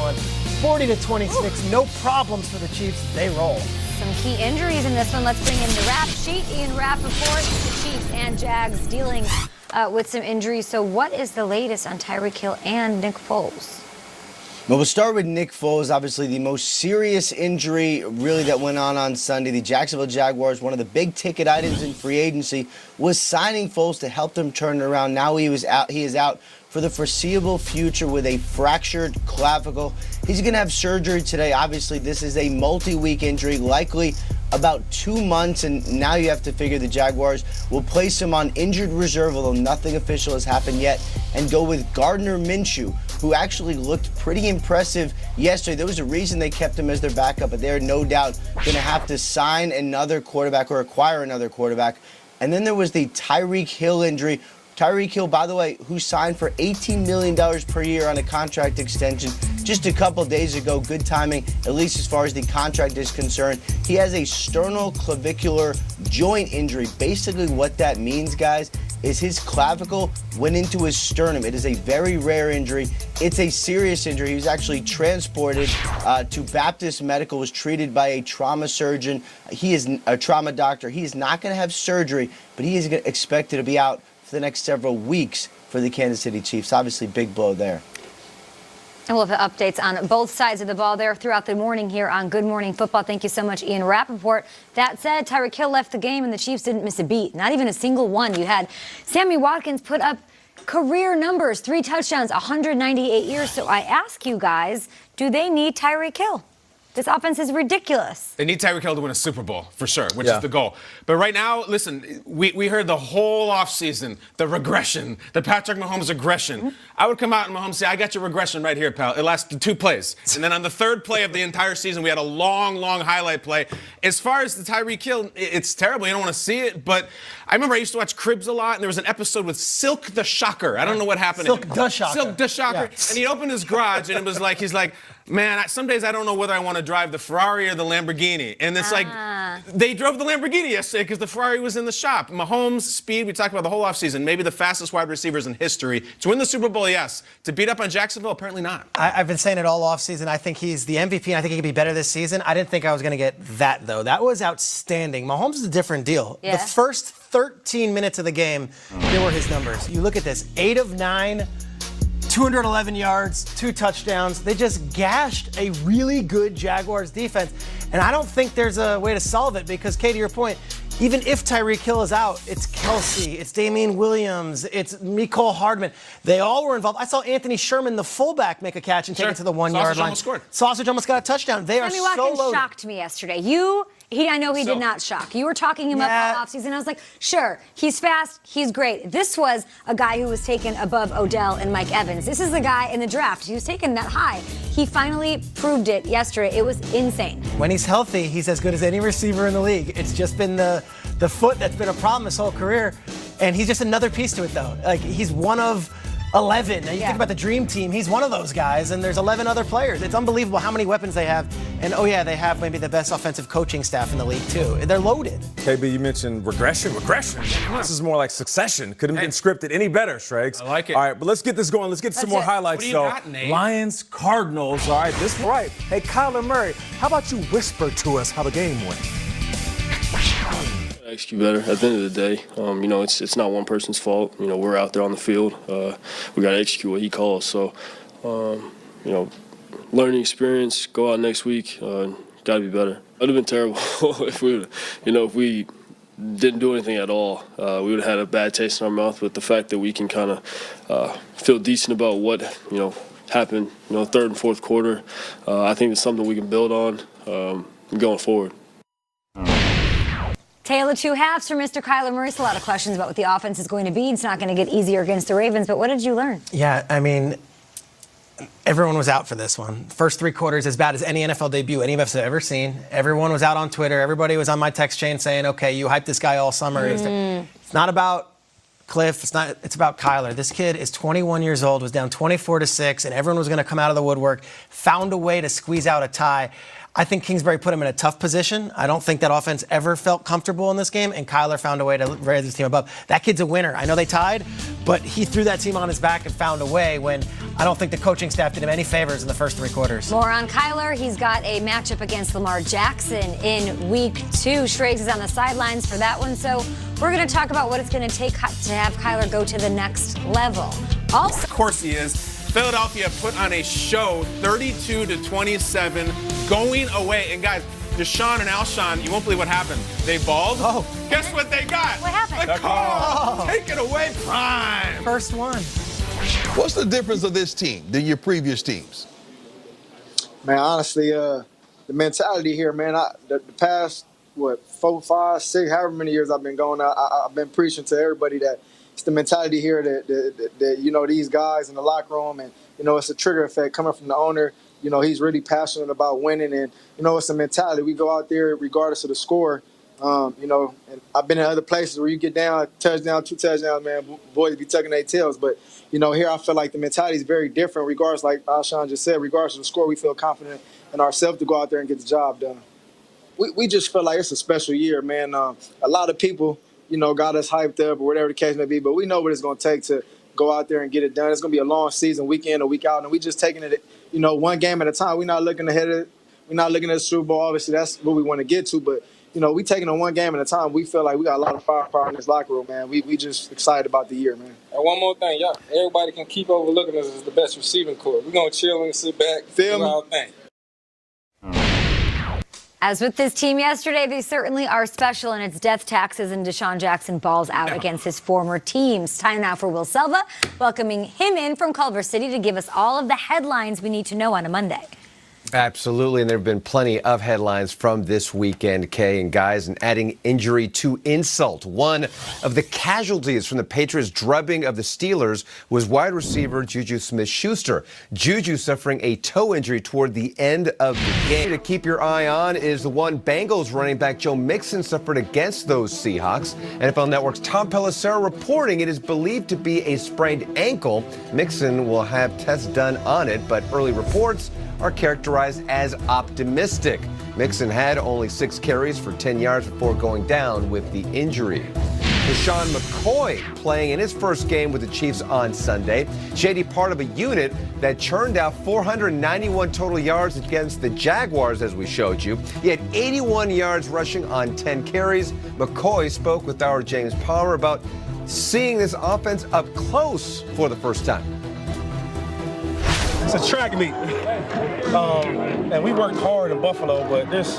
one. 40-26, no problems for the Chiefs. They roll. Some key injuries in this one. Let's bring in the Rap Sheet. Ian Rappaport, the Chiefs and Jags dealing with some injuries. So what is the latest on Tyreek Hill and Nick Foles? Well, we'll start with Nick Foles, obviously the most serious injury really that went on Sunday. The Jacksonville Jaguars, one of the big ticket items in free agency, was signing Foles to help them turn it around. Now he is out for the foreseeable future with a fractured clavicle. He's going to have surgery today. Obviously, this is a multi-week injury, likely about 2 months, and now you have to figure the Jaguars will place him on injured reserve, although nothing official has happened yet, and go with Gardner Minshew, who actually looked pretty impressive yesterday. There was a reason they kept him as their backup, but they're no doubt going to have to sign another quarterback or acquire another quarterback. And then there was the Tyreek Hill injury. Tyreek Hill, by the way, who signed for $18 million per year on a contract extension just a couple days ago. Good timing, at least as far as the contract is concerned. He has a sternoclavicular joint injury. Basically what that means, guys, is his clavicle went into his sternum. It is a very rare injury. It's a serious injury. He was actually transported to Baptist Medical, was treated by a trauma surgeon. He is a trauma doctor. He is not going to have surgery, but he is expected to be out for the next several weeks for the Kansas City Chiefs. Obviously, big blow there. And we'll have updates on both sides of the ball there throughout the morning here on Good Morning Football. Thank you so much, Ian Rappaport. That said, Tyreek Hill left the game and the Chiefs didn't miss a beat. Not even a single one. You had Sammy Watkins put up career numbers, 3 touchdowns, 198 years. So I ask you guys, do they need Tyreek Hill? This offense is ridiculous. They need Tyreek Hill to win a Super Bowl, for sure, which is the goal. But right now, listen, we heard the whole offseason, the regression, the Patrick Mahomes aggression. Mm-hmm. I would come out and Mahomes say, I got your regression right here, pal. It lasted 2 plays. And then on the 3rd play of the entire season, we had a long, long highlight play. As far as the Tyreek Hill, it's terrible. You don't want to see it. But I remember I used to watch Cribs a lot, and there was an episode with Silk the Shocker. I don't know what happened. Silk the Shocker. Silk the Shocker. Yeah. And he opened his garage, and it was like, he's like, man, some days I don't know whether I want to drive the Ferrari or the Lamborghini. And it's like, they drove the Lamborghini yesterday because the Ferrari was in the shop. Mahomes' speed, we talked about the whole offseason, maybe the fastest wide receivers in history. To win the Super Bowl, yes. To beat up on Jacksonville, apparently not. I've been saying it all offseason. I think he's the MVP, and I think he could be better this season. I didn't think I was going to get that, though. That was outstanding. Mahomes is a different deal. Yeah. The first 13 minutes of the game, there were his numbers. You look at this, 8 of 9, 211 yards, 2 touchdowns. They just gashed a really good Jaguars defense. And I don't think there's a way to solve it because, Kay, to your point, even if Tyreek Hill is out, it's Kelsey, it's Damian Williams, it's Mecole Hardman. They all were involved. I saw Anthony Sherman, the fullback, make a catch and take it to the 1-yard line. Sausage almost got a touchdown. They are so loaded. Sammy Watkins shocked me yesterday. I know he did not shock. You were talking him up all offseason. I was like, sure, he's fast, he's great. This was a guy who was taken above Odell and Mike Evans. This is the guy in the draft. He was taken that high. He finally proved it yesterday. It was insane. When he's healthy, he's as good as any receiver in the league. It's just been the foot that's been a problem his whole career. And he's just another piece to it, though. Like, he's one of 11. Now, you think about the dream team. He's one of those guys, and there's 11 other players. It's unbelievable how many weapons they have. And, they have maybe the best offensive coaching staff in the league, too. They're loaded. KB, you mentioned regression. This is more like succession. Couldn't have been scripted any better, Schrags. I like it. All right, but let's get this going. Let's get some more highlights. What do you got, Nate? Lions, Cardinals. All right, this right. Hey, Kyler Murray, how about you whisper to us how the game went? Execute better at the end of the day. It's not one person's fault. We're out there on the field. We got to execute what he calls. So, learning experience, go out next week, got to be better. It would have been terrible if we didn't do anything at all. We would have had a bad taste in our mouth. But the fact that we can kind of feel decent about what, happened, 3rd and 4th quarter, I think it's something we can build on going forward. Tale of 2 halves for Mr. Kyler Murray. A lot of questions about what the offense is going to be. It's not going to get easier against the Ravens, but what did you learn? Yeah, I mean, everyone was out for this one. First 3 quarters, as bad as any NFL debut any of us have ever seen. Everyone was out on Twitter. Everybody was on my text chain saying, okay, you hyped this guy all summer. It's not about Cliff. It's about Kyler. This kid is 21 years old, was down 24-6, and everyone was going to come out of the woodwork, found a way to squeeze out a tie. I think Kingsbury put him in a tough position. I don't think that offense ever felt comfortable in this game, and Kyler found a way to raise his team above. That kid's a winner. I know they tied, but he threw that team on his back and found a way when I don't think the coaching staff did him any favors in the first 3 quarters. More on Kyler. He's got a matchup against Lamar Jackson in week 2. Schrags is on the sidelines for that one, so we're going to talk about what it's going to take to have Kyler go to the next level. Also, of course he is. Philadelphia put on a show, 32-27, going away. And guys, Deshaun and Alshon, you won't believe what happened. They balled. Oh. Guess what they got? What happened? The call. Take it away, Prime. First one. What's the difference of this team than your previous teams? Man, honestly, the mentality here, man, the past, 4, 5, 6, however many years I've been going, I've been preaching to everybody that it's the mentality here that you know, these guys in the locker room, and, you know, it's a trigger effect coming from the owner. You know, he's really passionate about winning, and, you know, it's a mentality. We go out there regardless of the score. You know, and I've been in other places where you get down, touchdown, 2 touchdowns, man, boys be tucking their tails. But, you know, here I feel like the mentality is very different regardless, like Alshon just said, regardless of the score, we feel confident in ourselves to go out there and get the job done. We just feel like it's a special year, man. A lot of people, you know, got us hyped up or whatever the case may be, but we know what it's going to take to go out there and get it done. It's going to be a long season, week in or week out, and we just taking it, you know, one game at a time. We're not looking ahead of it. We're not looking at the Super Bowl. Obviously, that's what we want to get to, but, you know, we taking it one game at a time. We feel like we got a lot of firepower in this locker room, man. We just excited about the year, man. And one more thing, y'all, everybody can keep overlooking us as the best receiving corps. We're going to chill and sit back, Feel me? do our thing. as with this team yesterday, they certainly are special, and it's death taxes, and Deshaun Jackson balls out against his former teams. Time now for Will Selva, welcoming him in from Culver City to give us all of the headlines we need to know on a Monday. Absolutely, and there have been plenty of headlines from this weekend, Kay and guys, and adding injury to insult. One of the casualties from the Patriots' drubbing of the Steelers was wide receiver Juju Smith-Schuster. Juju suffering a toe injury toward the end of the game. To keep your eye on is the one Bengals running back Joe Mixon suffered against those Seahawks. NFL Network's Tom Pelissero reporting it is believed to be a sprained ankle. Mixon will have tests done on it, but early reports are characterized as optimistic. Mixon had only 6 carries for 10 yards before going down with the injury. LaShawn McCoy playing in his first game with the Chiefs on Sunday. Shady part of a unit that churned out 491 total yards against the Jaguars, as we showed you. He had 81 yards rushing on 10 carries. McCoy spoke with our James Palmer about seeing this offense up close for the first time. It's a track meet, and we worked hard in Buffalo, but there's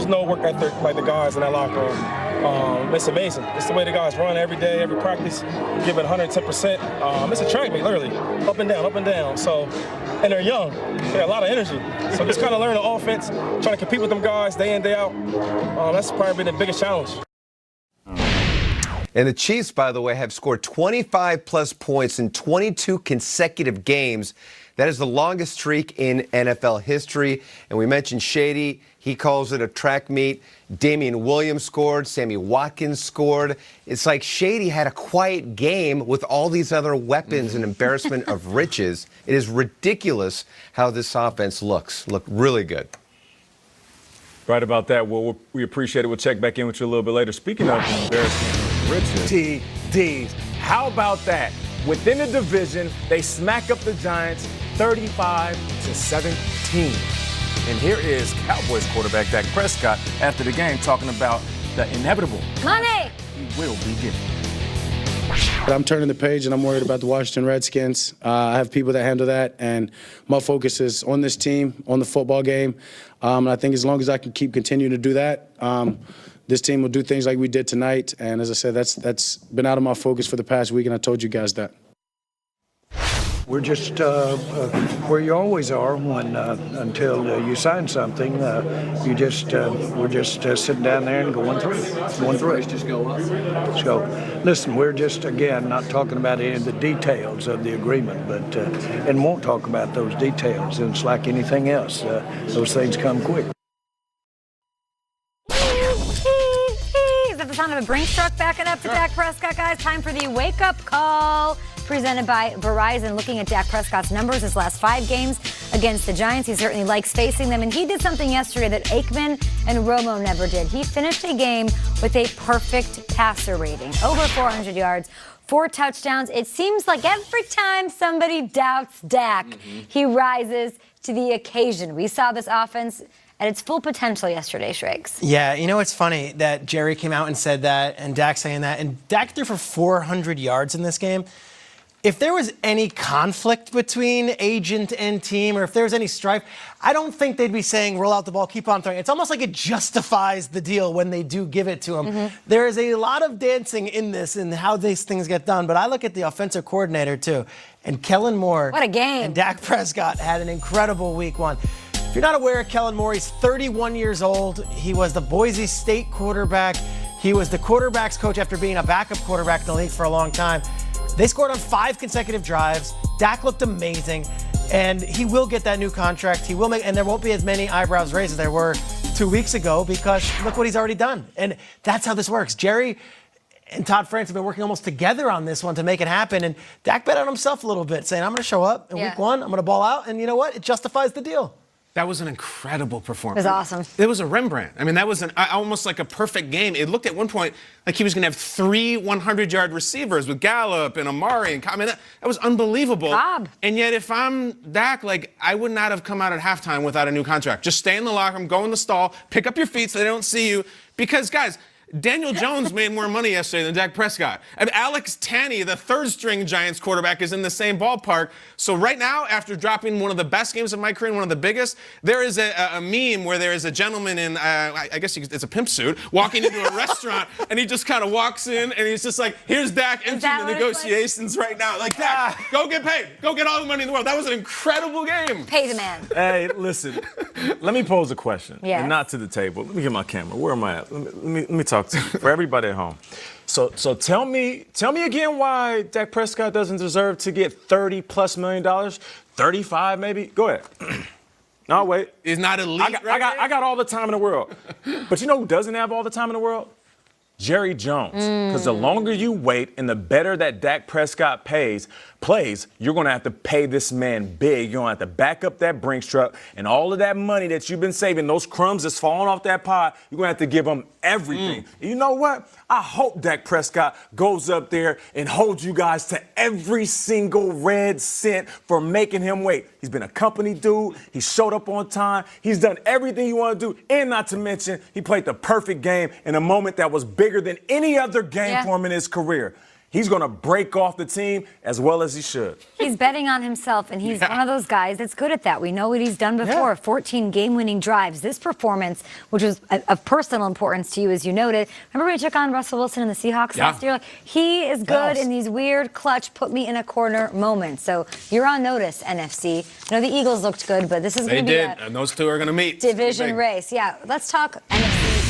no work ethic like the guys in that locker room. It's amazing. It's the way the guys run every day, every practice, give it 110%. It's a track meet, literally, up and down. So, and they're young, they got a lot of energy. So just kind of learn the offense, trying to compete with them guys day in, day out. That's probably been the biggest challenge. And the Chiefs, by the way, have scored 25-plus points in 22 consecutive games. That is the longest streak in NFL history. And we mentioned Shady. He calls it a track meet. Damian Williams scored. Sammy Watkins scored. It's like Shady had a quiet game with all these other weapons and embarrassment of riches. It is ridiculous how this offense looks. Look really good. Right about that. Well, we appreciate it. We'll check back in with you a little bit later. Speaking of embarrassment of riches. TDs. How about that? Within the division, they smack up the Giants 35-17. And here is Cowboys quarterback Dak Prescott after the game talking about the inevitable Money he will be getting. I'm turning the page, and I'm worried about the Washington Redskins. I have people that handle that, and my focus is on this team, on the football game. And I think as long as I can keep continuing to do that, this team will do things like we did tonight. And as I said, that's been out of my focus for the past week, and I told you guys that. We're just where you always are when until you sign something. We're just sitting down there and going through it. Just go up. So, listen, we're just again not talking about any of the details of the agreement, but and won't talk about those details. And it's like anything else; those things come quick. Is that the sound of a Brinks truck backing up to Dak Prescott, guys? Time for the wake-up call. Presented by Verizon. Looking at Dak Prescott's numbers his last 5 games, a against the Giants. He certainly likes facing them, and he did something yesterday that Aikman and Romo never did. He finished a game with a perfect passer rating, over 400 yards, 4 touchdowns. It seems like every time somebody doubts Dak, he rises to the occasion. We saw this offense at its full potential yesterday, Shriggs. Yeah, you know, it's funny that Jerry came out and said that, and Dak saying that, and Dak threw for 400 yards in this game. If there was any conflict between agent and team, or if there was any strife, I don't think they'd be saying, roll out the ball, keep on throwing. It's almost like it justifies the deal when they do give it to him. There is a lot of dancing in this and how these things get done, but I look at the offensive coordinator, too, and Kellen Moore. What a game. And Dak Prescott had an incredible week 1. If you're not aware of Kellen Moore, he's 31 years old. He was the Boise State quarterback. He was the quarterback's coach after being a backup quarterback in the league for a long time. They scored on 5 consecutive drives. Dak looked amazing, and he will get that new contract. He will make, and there won't be as many eyebrows raised as there were 2 weeks ago because look what he's already done. And that's how this works. Jerry and Todd France have been working almost together on this one to make it happen, and Dak bet on himself a little bit, saying, I'm going to show up in week 1. I'm going to ball out, and you know what? It justifies the deal. That was an incredible performance. It was awesome. It was a Rembrandt. I mean, that was almost like a perfect game. It looked at one point like he was going to have 3 100-yard receivers with Gallup and Amari. And I mean, that was unbelievable. Bob. And yet, if I'm Dak, like, I would not have come out at halftime without a new contract. Just stay in the locker room, go in the stall, pick up your feet so they don't see you. Because, guys, Daniel Jones made more money yesterday than Dak Prescott. And Alex Tanney, the third-string Giants quarterback, is in the same ballpark. So right now, after dropping one of the best games of my career and one of the biggest, there is a meme where there is a gentleman in, I guess it's a pimp suit, walking into a restaurant, and he just kind of walks in, and he's just like, here's Dak entering the negotiations right now. Like, Dak, go get paid. Go get all the money in the world. That was an incredible game. Pay the man. Hey, listen, let me pose a question. Yes. And not to the table. Let me get my camera. Where am I at? Let me talk to you, for everybody at home. So tell me again why Dak Prescott doesn't deserve to get $30+ million, 35 maybe. Go ahead. No, wait. He's not elite. I got all the time in the world. But you know who doesn't have all the time in the world? Jerry Jones. Because the longer you wait and the better that Dak Prescott plays, you're going to have to pay this man big. You're going to have to back up that Brinks truck, and all of that money that you've been saving, those crumbs that's falling off that pot, you're going to have to give him everything. You know what? I hope Dak Prescott goes up there and holds you guys to every single red cent for making him wait. He's been a company dude. He showed up on time. He's done everything you want to do, and not to mention, he played the perfect game in a moment that was bigger than any other game for him in his career. He's going to break off the team as well as he should. He's betting on himself, and he's one of those guys that's good at that. We know what he's done before, 14 game-winning drives. This performance, which was of personal importance to you, as you noted. Remember when he took on Russell Wilson in the Seahawks last year? Like, he is good in these weird, clutch, put-me-in-a-corner moments. So you're on notice, NFC. I know the Eagles looked good, but this is going to be and those two are going to meet. Division race. Yeah, let's talk NFC